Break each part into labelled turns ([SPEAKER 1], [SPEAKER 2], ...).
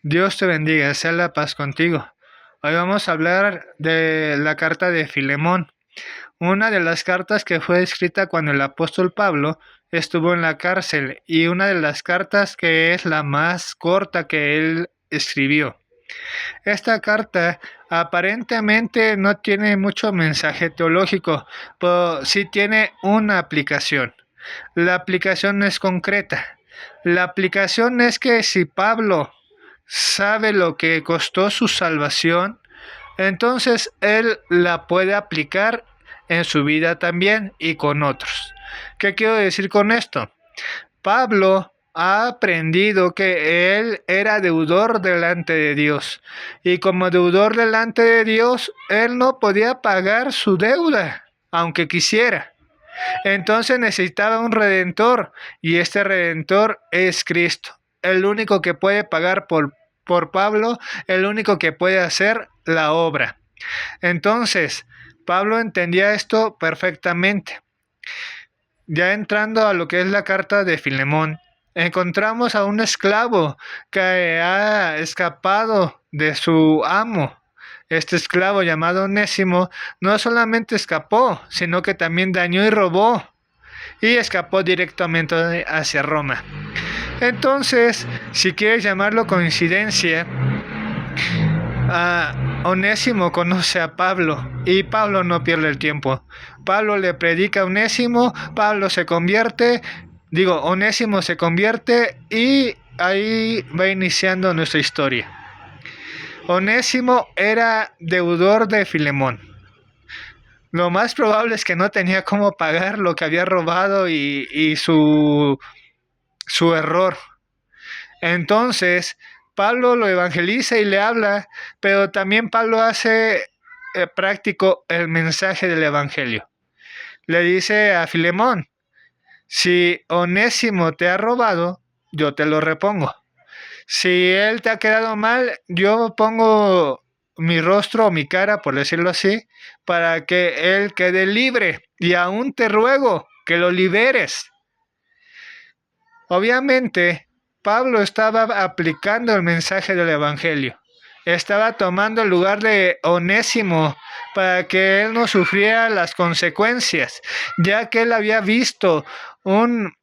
[SPEAKER 1] Dios te bendiga, sea la paz contigo. Hoy vamos a hablar de la carta de Filemón, una de las cartas que fue escrita cuando el apóstol Pablo estuvo en la cárcel y una de las cartas que es la más corta que él escribió. Esta carta aparentemente no tiene mucho mensaje teológico, pero sí tiene una aplicación. La aplicación es concreta. La aplicación es que si Pablo sabe lo que costó su salvación, entonces él la puede aplicar en su vida también y con otros. ¿Qué quiero decir con esto? Pablo ha aprendido que él era deudor delante de Dios y como deudor delante de Dios, él no podía pagar su deuda, aunque quisiera. Entonces necesitaba un redentor y este redentor es Cristo, el único que puede pagar por Pablo, el único que puede hacer la obra. Entonces, Pablo entendía esto perfectamente. Ya entrando a lo que es la carta de Filemón, encontramos a un esclavo que ha escapado de su amo. Este esclavo llamado Onésimo no solamente escapó, sino que también dañó y robó y escapó directamente hacia Roma. Entonces, si quieres llamarlo coincidencia, Onésimo conoce a Pablo y Pablo no pierde el tiempo. Pablo le predica a Onésimo, Onésimo se convierte y ahí va iniciando nuestra historia. Onésimo era deudor de Filemón. Lo más probable es que no tenía cómo pagar lo que había robado y su error. Entonces, Pablo lo evangeliza y le habla, pero también Pablo hace práctico el mensaje del evangelio. Le dice a Filemón, si Onésimo te ha robado, yo te lo repongo. Si él te ha quedado mal, yo pongo mi rostro o mi cara, por decirlo así, para que él quede libre. Y aún te ruego que lo liberes. Obviamente, Pablo estaba aplicando el mensaje del evangelio. Estaba tomando el lugar de Onésimo para que él no sufriera las consecuencias, ya que él había visto un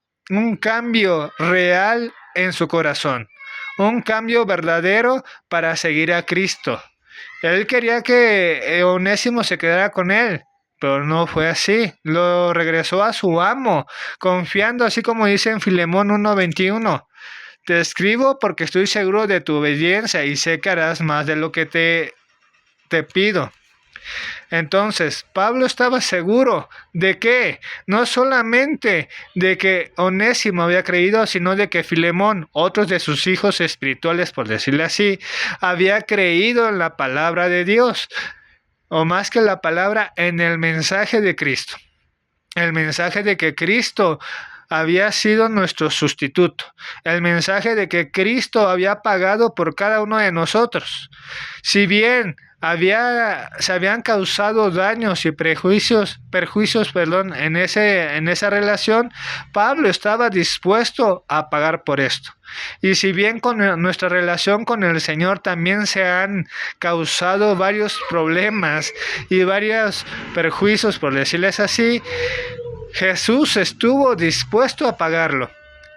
[SPEAKER 1] cambio real en su corazón, un cambio verdadero para seguir a Cristo. Él quería que Onésimo se quedara con él, pero no fue así. Lo regresó a su amo, confiando, así como dice en Filemón 1:21. Te escribo porque estoy seguro de tu obediencia y sé que harás más de lo que te pido. Entonces, Pablo estaba seguro de que no solamente de que Onésimo había creído, sino de que Filemón, otros de sus hijos espirituales, por decirlo así, había creído en la palabra de Dios, o más que la palabra, en el mensaje de Cristo. El mensaje de que Cristo había sido nuestro sustituto. El mensaje de que Cristo había pagado por cada uno de nosotros. Si bien se habían causado daños y perjuicios, en esa relación, Pablo estaba dispuesto a pagar por esto. Y si bien con nuestra relación con el Señor también se han causado varios problemas y varios perjuicios, por decirles así, Jesús estuvo dispuesto a pagarlo.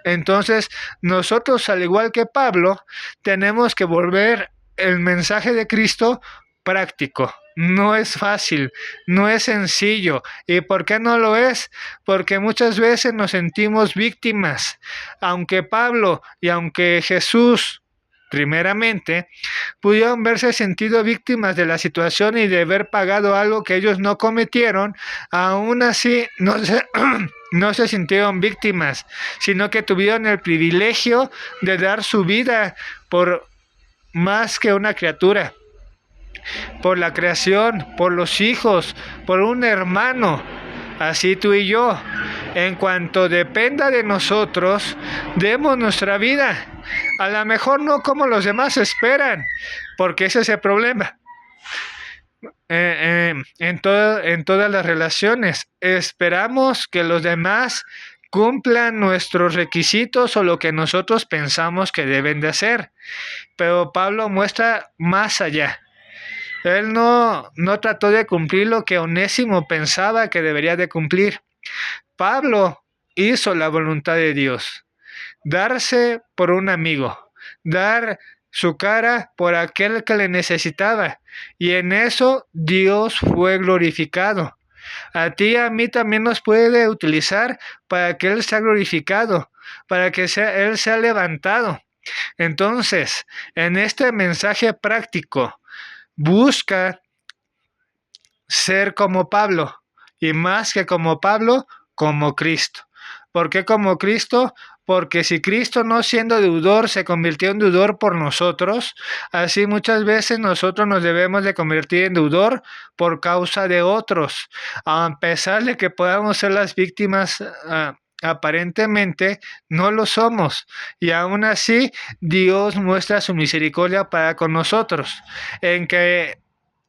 [SPEAKER 1] Entonces, nosotros, al igual que Pablo, tenemos que volver el mensaje de Cristo práctico. No es fácil, no es sencillo. ¿Y por qué no lo es? Porque muchas veces nos sentimos víctimas. Aunque Pablo y aunque Jesús, primeramente, pudieron verse sentido víctimas de la situación y de haber pagado algo que ellos no cometieron, aún así no se sintieron víctimas, sino que tuvieron el privilegio de dar su vida por más que una criatura, por la creación, por los hijos, por un hermano. Así tú y yo, en cuanto dependa de nosotros, demos nuestra vida. A lo mejor no como los demás esperan, porque ese es el problema. En todas las relaciones, esperamos que los demás cumplan nuestros requisitos o lo que nosotros pensamos que deben de hacer. Pero Pablo muestra más allá. Él no trató de cumplir lo que Onésimo pensaba que debería de cumplir. Pablo hizo la voluntad de Dios. Darse por un amigo. Dar su cara por aquel que le necesitaba. Y en eso Dios fue glorificado. A ti y a mí también nos puede utilizar para que Él sea glorificado, para que Él sea levantado. Entonces, en este mensaje práctico, busca ser como Pablo, y más que como Pablo, como Cristo. ¿Por qué como Cristo? Porque si Cristo, no siendo deudor, se convirtió en deudor por nosotros, así muchas veces nosotros nos debemos de convertir en deudor por causa de otros. A pesar de que podamos ser las víctimas, aparentemente no lo somos. Y aún así, Dios muestra su misericordia para con nosotros, en que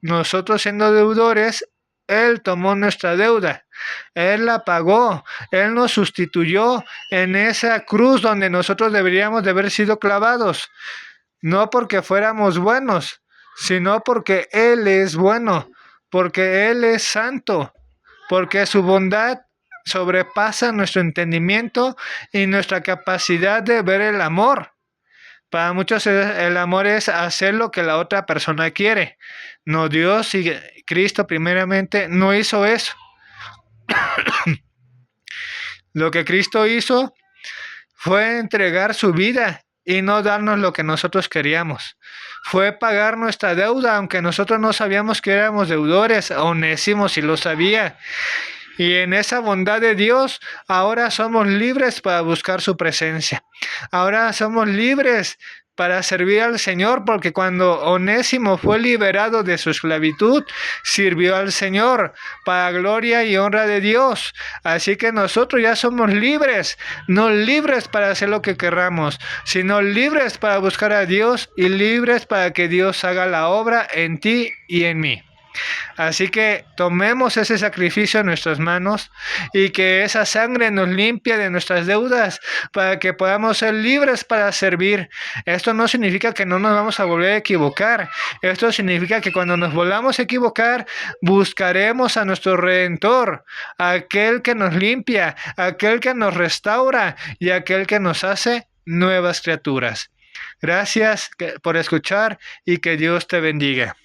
[SPEAKER 1] nosotros siendo deudores, Él tomó nuestra deuda, Él la pagó, Él nos sustituyó en esa cruz donde nosotros deberíamos de haber sido clavados, no porque fuéramos buenos, sino porque Él es bueno, porque Él es santo, porque su bondad sobrepasa nuestro entendimiento y nuestra capacidad de ver el amor. Para muchos el amor es hacer lo que la otra persona quiere. No, Dios y Cristo primeramente no hizo eso. Lo que Cristo hizo fue entregar su vida y no darnos lo que nosotros queríamos. Fue pagar nuestra deuda, aunque nosotros no sabíamos que éramos deudores. Onésimo sí lo sabía. Y en esa bondad de Dios, ahora somos libres para buscar su presencia. Ahora somos libres para servir al Señor, porque cuando Onésimo fue liberado de su esclavitud, sirvió al Señor para gloria y honra de Dios. Así que nosotros ya somos libres, no libres para hacer lo que querramos, sino libres para buscar a Dios y libres para que Dios haga la obra en ti y en mí. Así que tomemos ese sacrificio en nuestras manos y que esa sangre nos limpie de nuestras deudas para que podamos ser libres para servir. Esto no significa que no nos vamos a volver a equivocar. Esto significa que cuando nos volvamos a equivocar, buscaremos a nuestro Redentor, aquel que nos limpia, aquel que nos restaura y aquel que nos hace nuevas criaturas. Gracias por escuchar y que Dios te bendiga.